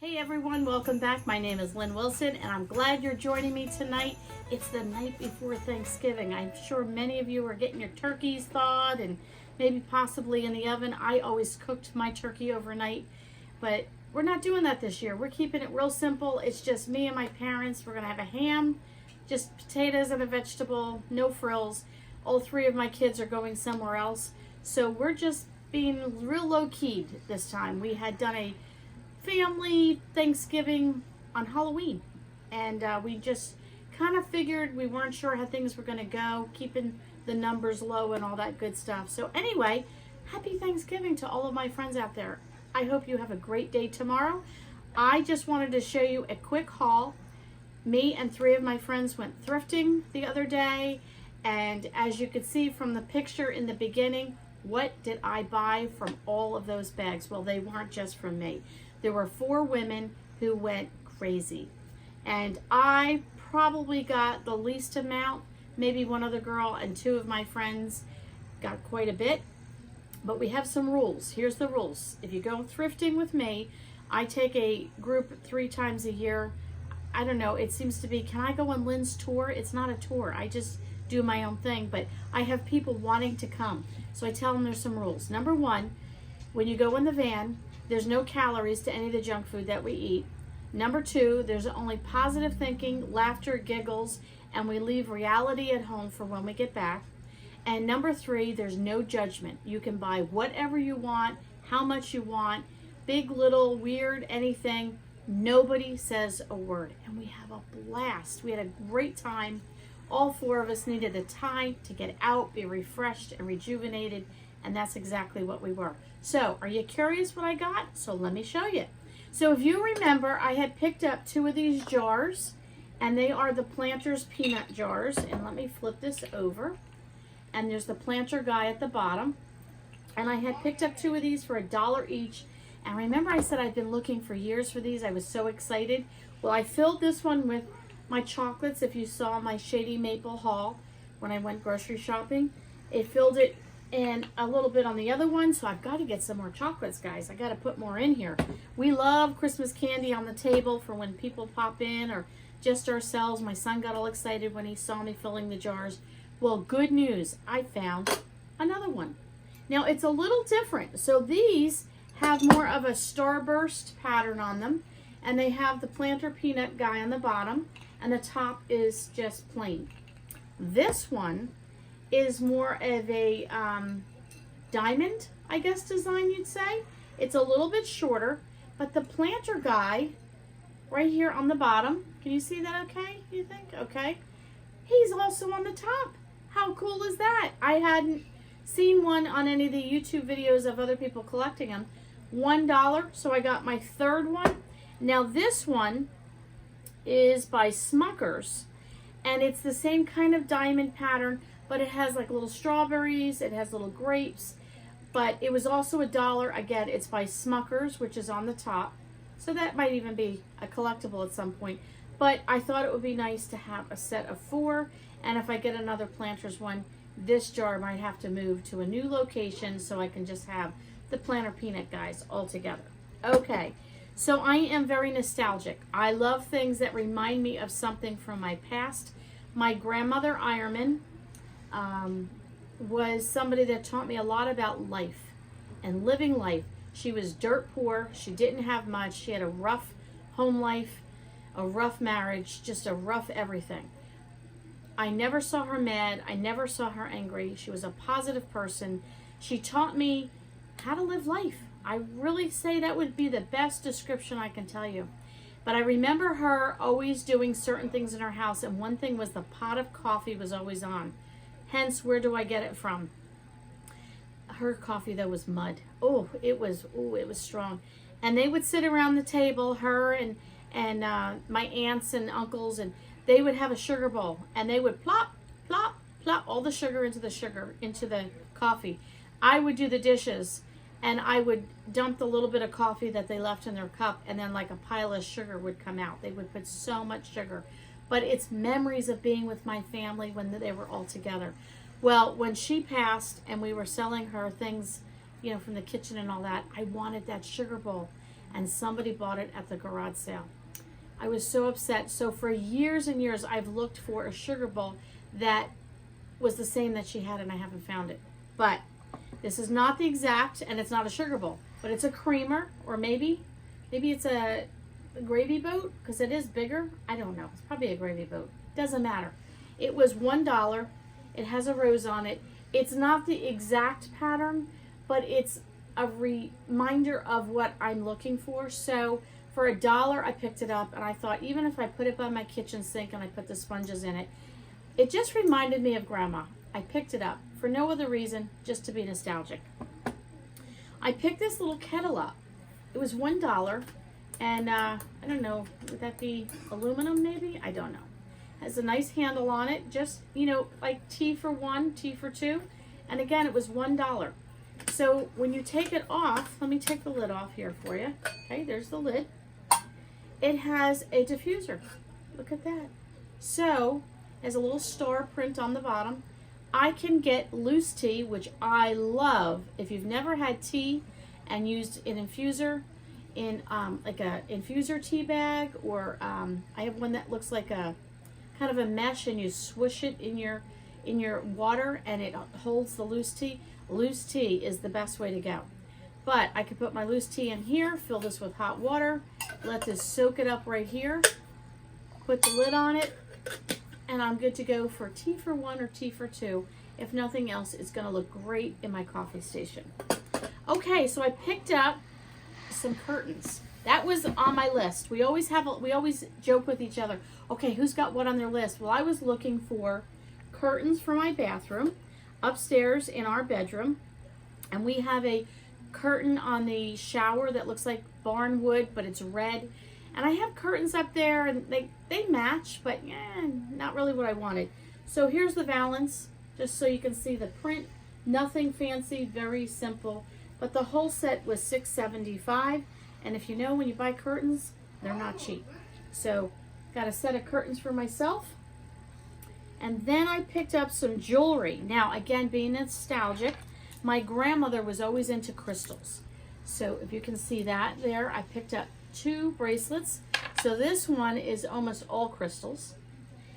Hey everyone, welcome back. My name is Lynn Wilson and I'm glad you're joining me tonight. It's the night before Thanksgiving. I'm sure many of you are getting your turkeys thawed and maybe possibly in the oven. I always cooked my turkey overnight, but we're not doing that this year. We're keeping it real simple. It's just me and my parents. We're gonna have a ham, just potatoes and a vegetable, no frills. All three of my kids are going somewhere else. So we're just being real low-keyed this time. We had done a family Thanksgiving on Halloween, and we just kind of figured, we weren't sure how things were going to go, keeping the numbers low and all that good stuff. So anyway, happy Thanksgiving to all of my friends out there. I hope you have a great day tomorrow. I just wanted to show you a quick haul. Me and three of my friends went thrifting the other day, and as you could see from the picture in the beginning, what did I buy from all of those bags? Well, they weren't just from me. There were 4 women who went crazy. And I probably got the least amount. Maybe one other girl and 2 of my friends got quite a bit. But we have some rules. Here's the rules. If you go thrifting with me, I take a group 3 times a year. I don't know, it seems to be, can I go on Lynn's tour? It's not a tour. I just do my own thing. But I have people wanting to come. So I tell them there's some rules. Number 1, when you go in the van, there's no calories to any of the junk food that we eat. Number 2, there's only positive thinking, laughter, giggles, and we leave reality at home for when we get back. And number 3, there's no judgment. You can buy whatever you want, how much you want, big, little, weird, anything. Nobody says a word. And we have a blast. We had a great time. All 4 of us needed the time to get out, be refreshed and rejuvenated, and that's exactly what we were. So, are you curious what I got? So let me show you. So if you remember, I had picked up 2 of these jars, and they are the Planters peanut jars. And let me flip this over. And there's the Planter guy at the bottom. And I had picked up 2 of these for $1 each. And remember I said I've been looking for years for these. I was so excited. Well, I filled this one with my chocolates. If you saw my Shady Maple haul when I went grocery shopping, it filled it and a little bit on the other one. So I've got to get some more chocolates, guys. I got to put more in here. We love Christmas candy on the table for when people pop in or just ourselves. My son got all excited when he saw me filling the jars. Well, good news. I found another one. Now, it's a little different. So these have more of a starburst pattern on them. And they have the Planter peanut guy on the bottom. And the top is just plain. This one is more of a diamond, I guess, design, you'd say. It's a little bit shorter, but the Planter guy right here on the bottom, can you see that okay, you think? Okay. He's also on the top. How cool is that? I hadn't seen one on any of the YouTube videos of other people collecting them. $1, so I got my 3rd one. Now this one is by Smuckers, and it's the same kind of diamond pattern, but it has like little strawberries, it has little grapes, but it was also $1. Again, it's by Smuckers, which is on the top, so that might even be a collectible at some point. But I thought it would be nice to have a set of 4, and if I get another Planters one, this jar might have to move to a new location so I can just have the Planter peanut guys all together. Okay, so I am very nostalgic. I love things that remind me of something from my past. My grandmother, Ironman, was somebody that taught me a lot about life and living life. She was dirt poor. She didn't have much. She had a rough home life, a rough marriage, just a rough everything. I never saw her mad. I never saw her angry. She was a positive person. She taught me how to live life. I really say that would be the best description I can tell you. But I remember her always doing certain things in her house, and one thing was the pot of coffee was always on. Hence, where do I get it from? Her coffee, though, was mud. It was strong. And they would sit around the table, her and my aunts and uncles, and they would have a sugar bowl, and they would plop, plop, plop all the sugar into the coffee. I would do the dishes, and I would dump the little bit of coffee that they left in their cup, and then like a pile of sugar would come out. They would put so much sugar. But it's memories of being with my family when they were all together. Well, when she passed and we were selling her things, you know, from the kitchen and all that, I wanted that sugar bowl. and somebody bought it at the garage sale. I was so upset. So for years and years, I've looked for a sugar bowl that was the same that she had, and I haven't found it. But this is not the exact, and it's not a sugar bowl, but it's a creamer, or maybe it's a gravy boat, because it is bigger. I don't know. It's probably a gravy boat. Doesn't matter. It was $1. It has a rose on it. It's not the exact pattern, but it's a reminder of what I'm looking for. So for $1, I picked it up, and I thought, even if I put it by my kitchen sink and I put the sponges in it, it just reminded me of Grandma. I picked it up for no other reason, just to be nostalgic. I picked this little kettle up. It was $1, and I don't know, would that be aluminum maybe? I don't know. Has a nice handle on it, just, you know, like tea for one, tea for two. And again, it was $1. So when you take it off, let me take the lid off here for you. Okay, there's the lid. It has a diffuser. Look at that. So, there's a little star print on the bottom. I can get loose tea, which I love. If you've never had tea and used an infuser in like a infuser tea bag, or I have one that looks like a kind of a mesh, and you swish it in your water and it holds the loose tea. Loose tea is the best way to go. But I could put my loose tea in here, fill this with hot water, let this soak it up right here, put the lid on it, and I'm good to go for tea for one or tea for two. If nothing else, it's going to look great in my coffee station. Okay, so I picked up some curtains. That was on my list. We always joke with each other. Okay, who's got what on their list? Well, I was looking for curtains for my bathroom, upstairs in our bedroom, and we have a curtain on the shower that looks like barn wood, but it's red. And I have curtains up there, and they match, but not really what I wanted. So here's the valance, just so you can see the print. Nothing fancy, very simple. But the whole set was $6.75. And if you know, when you buy curtains, they're not cheap. So got a set of curtains for myself. And then I picked up some jewelry. Now, again, being nostalgic, my grandmother was always into crystals. So if you can see that there, I picked up 2 bracelets. So this one is almost all crystals.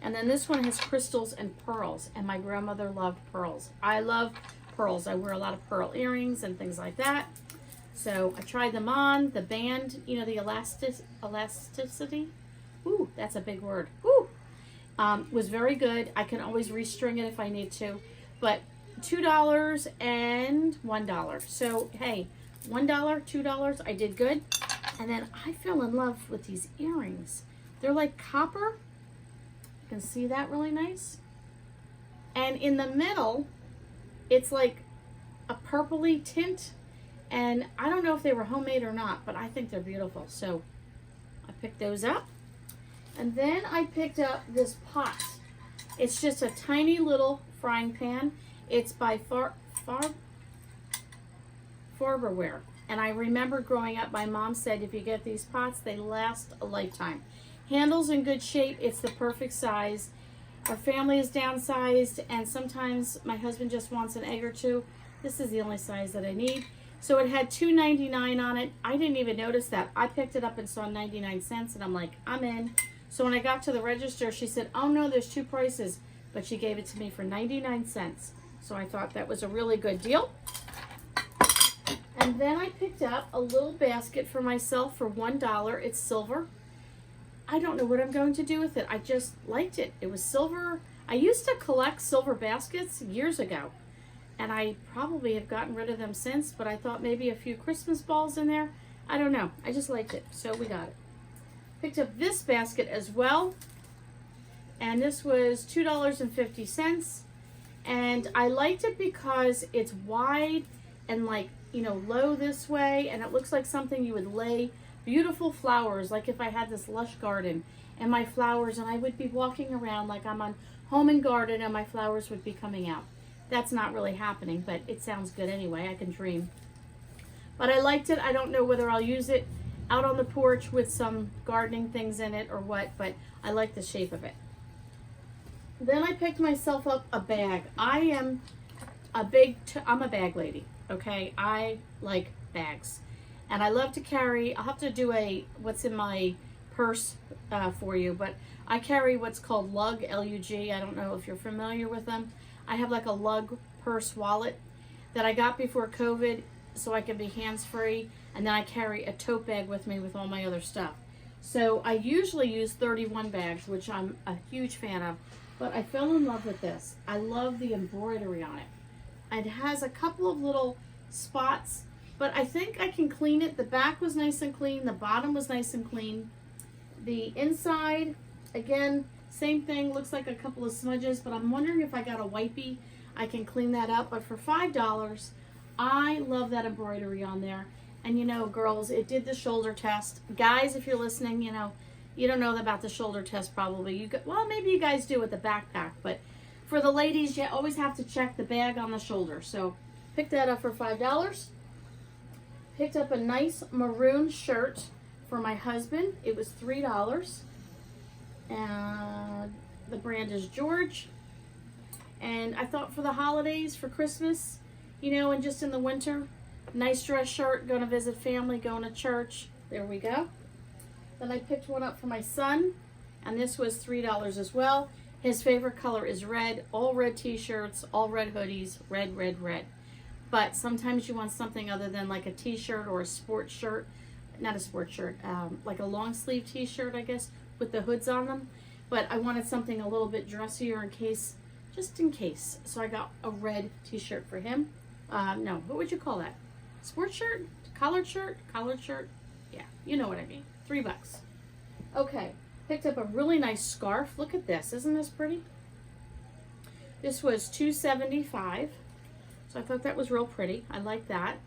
And then this one has crystals and pearls. And my grandmother loved pearls. I love pearls. I wear a lot of pearl earrings and things like that. So I tried them on. The band, you know, the elasticity. Ooh, that's a big word. Ooh. Was very good. I can always restring it if I need to. But $2 and $1. So, hey, $1, $2, I did good. And then I fell in love with these earrings. They're like copper. You can see that really nice. And in the middle, it's like a purpley tint. And I don't know if they were homemade or not, but I think they're beautiful. So I picked those up. And then I picked up this pot. It's just a tiny little frying pan. It's by Farberware. And I remember growing up, my mom said if you get these pots, they last a lifetime. Handle's in good shape. It's the perfect size. Our family is downsized, and sometimes my husband just wants an egg or two. This is the only size that I need. So it had $2.99 on it. I didn't even notice that. I picked it up and saw 99 cents, and I'm like, I'm in. So when I got to the register, she said, oh no, there's 2 prices. But she gave it to me for 99 cents. So I thought that was a really good deal. And then I picked up a little basket for myself for $1. It's silver. I don't know what I'm going to do with it. I just liked it. It was silver. I used to collect silver baskets years ago. And I probably have gotten rid of them since, but I thought maybe a few Christmas balls in there. I don't know. I just liked it. So we got it. Picked up this basket as well. And this was $2.50. And I liked it because it's wide and like, you know, low this way. And it looks like something you would lay beautiful flowers. Like if I had this lush garden and my flowers, and I would be walking around like I'm on Home and Garden and my flowers would be coming out. That's not really happening, but it sounds good anyway. I can dream. But I liked it. I don't know whether I'll use it out on the porch with some gardening things in it or what, but I like the shape of it. Then I picked myself up a bag. I'm a bag lady, okay? I like bags. And I love to carry, I'll have to do what's in my purse for you, but I carry what's called lug, L-U-G. I don't know if you're familiar with them. I have like a lug purse wallet that I got before COVID so I can be hands-free, and then I carry a tote bag with me with all my other stuff. So I usually use 31 bags, which I'm a huge fan of, but I fell in love with this. I love the embroidery on it. It has a couple of little spots, but I think I can clean it. The back was nice and clean. The bottom was nice and clean. The inside, again, same thing. Looks like a couple of smudges, but I'm wondering if I got a wipey, I can clean that up. But for $5, I love that embroidery on there. And you know, girls, it did the shoulder test. Guys, if you're listening, you know, you don't know about the shoulder test probably. Well, maybe you guys do with the backpack, but for the ladies, you always have to check the bag on the shoulder. So picked that up for $5. Picked up a nice maroon shirt for my husband. It was $3. And the brand is George. And I thought for the holidays, for Christmas, you know, and just in the winter, nice dress shirt, going to visit family, going to church. There we go. Then I picked one up for my son, and this was $3 as well. His favorite color is red. All red t-shirts, all red hoodies, red, red, red. But sometimes you want something other than like a t-shirt or a sports shirt. Not a sports shirt, like a long sleeve t-shirt, I guess, with the hoods on them. But I wanted something a little bit dressier in case, just in case. So I got a red t-shirt for him. No, what would you call that? Sports shirt? Collared shirt? Collared shirt? Yeah, you know what I mean. $3. Okay, picked up a really nice scarf. Look at this. Isn't this pretty? This was $2.75. So I thought that was real pretty. I like that.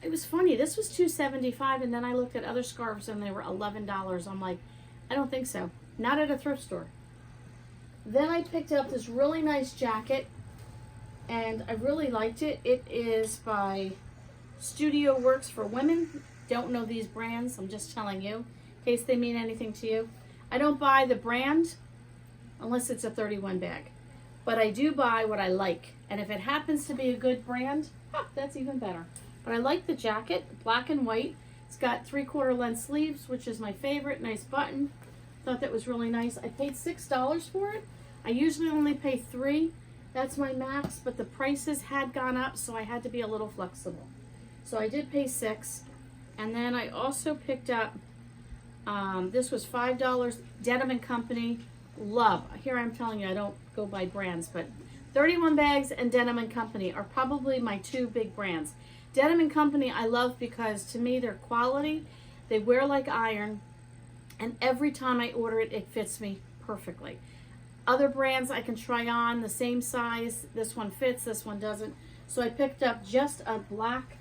It was funny. This was $2.75, and then I looked at other scarves and they were $11. I'm like, I don't think so. Not at a thrift store. Then I picked up this really nice jacket, and I really liked it. It is by Studio Works for Women. Don't know these brands. I'm just telling you in case they mean anything to you. I don't buy the brand unless it's a 31 bag. But I do buy what I like. And if it happens to be a good brand, that's even better. But I like the jacket, black and white. It's got 3/4 length sleeves, which is my favorite. Nice button. Thought that was really nice. I paid $6 for it. I usually only pay $3. That's my max, but the prices had gone up, so I had to be a little flexible. So I did pay $6. And then I also picked up, this was $5, Denim & Company. Love. Here I'm telling you, I don't go by brands, but 31 bags and Denim & Company are probably my two big brands. Denim & Company I love because to me they're quality. They wear like iron, and every time I order it, it fits me perfectly. Other brands I can try on the same size. This one fits, this one doesn't. So I picked up just a black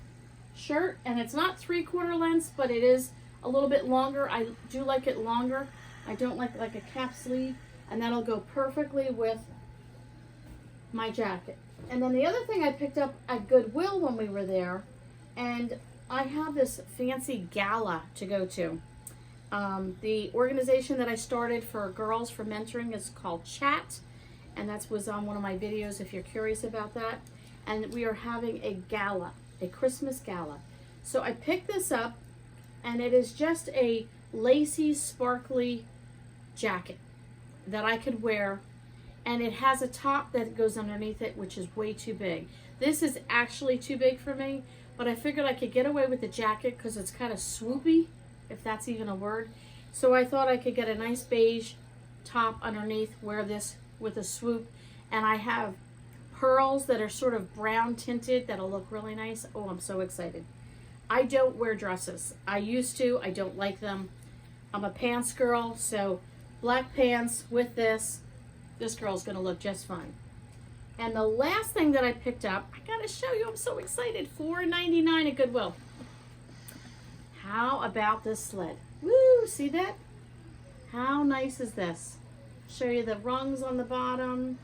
shirt, and it's not 3/4 length, but it is a little bit longer. I do like it longer. I don't like a cap sleeve, and that'll go perfectly with my jacket. And then the other thing I picked up at Goodwill when we were there, and I have this fancy gala to go to. The organization that I started for girls for mentoring is called Chat, and that was on one of my videos if you're curious about that. And we are having a gala, a Christmas gala. So I picked this up, and it is just a lacy, sparkly jacket that I could wear, and it has a top that goes underneath it, which is way too big. This is actually too big for me, but I figured I could get away with the jacket because it's kind of swoopy, if that's even a word. So I thought I could get a nice beige top underneath, wear this with a swoop, and I have pearls that are sort of brown tinted that'll look really nice. Oh, I'm so excited. I don't wear dresses. I used to. I don't like them. I'm a pants girl, so black pants with this girl's gonna look just fine. And the last thing that I picked up, I gotta show you, I'm so excited. $4.99 at Goodwill. How about this sled? Woo, see that? How nice is this? Show you the rungs on the bottom.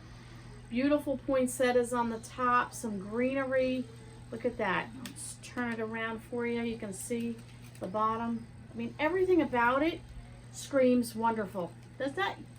Beautiful poinsettias on the top, some greenery. Look at that. Let's turn it around for you. You can see the bottom. I mean, everything about it screams wonderful.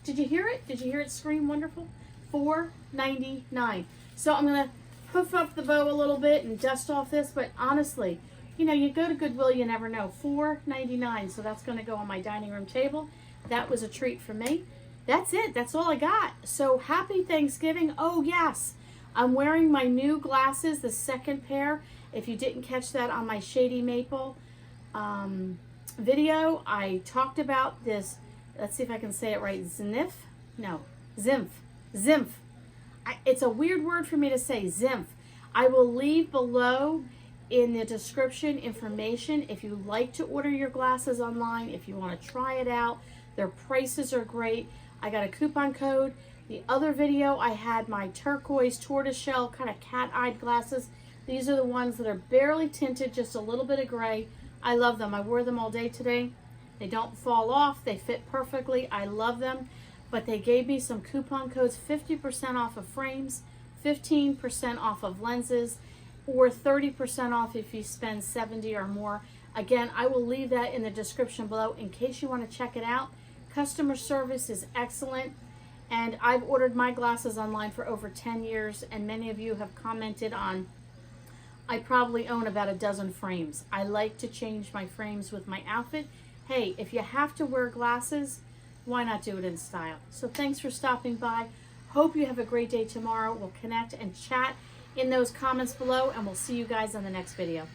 Did you hear it? Did you hear it scream wonderful? $4.99. So I'm going to hoof up the bow a little bit and dust off this, but honestly, you know, you go to Goodwill, you never know. $4.99, so that's going to go on my dining room table. That was a treat for me. That's it. That's all I got. So happy Thanksgiving. Oh, yes. I'm wearing my new glasses, the second pair. If you didn't catch that on my Shady Maple video, I talked about this. Let's see if I can say it right. Zimph. It's a weird word for me to say, Zimph. I will leave below in the description information if you like to order your glasses online, if you want to try it out. Their prices are great. I got a coupon code. The other video, I had my turquoise tortoiseshell kind of cat-eyed glasses. These are the ones that are barely tinted, just a little bit of gray. I love them. I wore them all day today. They don't fall off. They fit perfectly. I love them. But they gave me some coupon codes, 50% off of frames, 15% off of lenses, or 30% off if you spend $70 or more. Again, I will leave that in the description below in case you want to check it out. Customer service is excellent. And I've ordered my glasses online for over 10 years, and many of you have commented on, I probably own about a dozen frames. I like to change my frames with my outfit. Hey, if you have to wear glasses, why not do it in style? So thanks for stopping by. Hope you have a great day tomorrow. We'll connect and chat in those comments below, and we'll see you guys on the next video.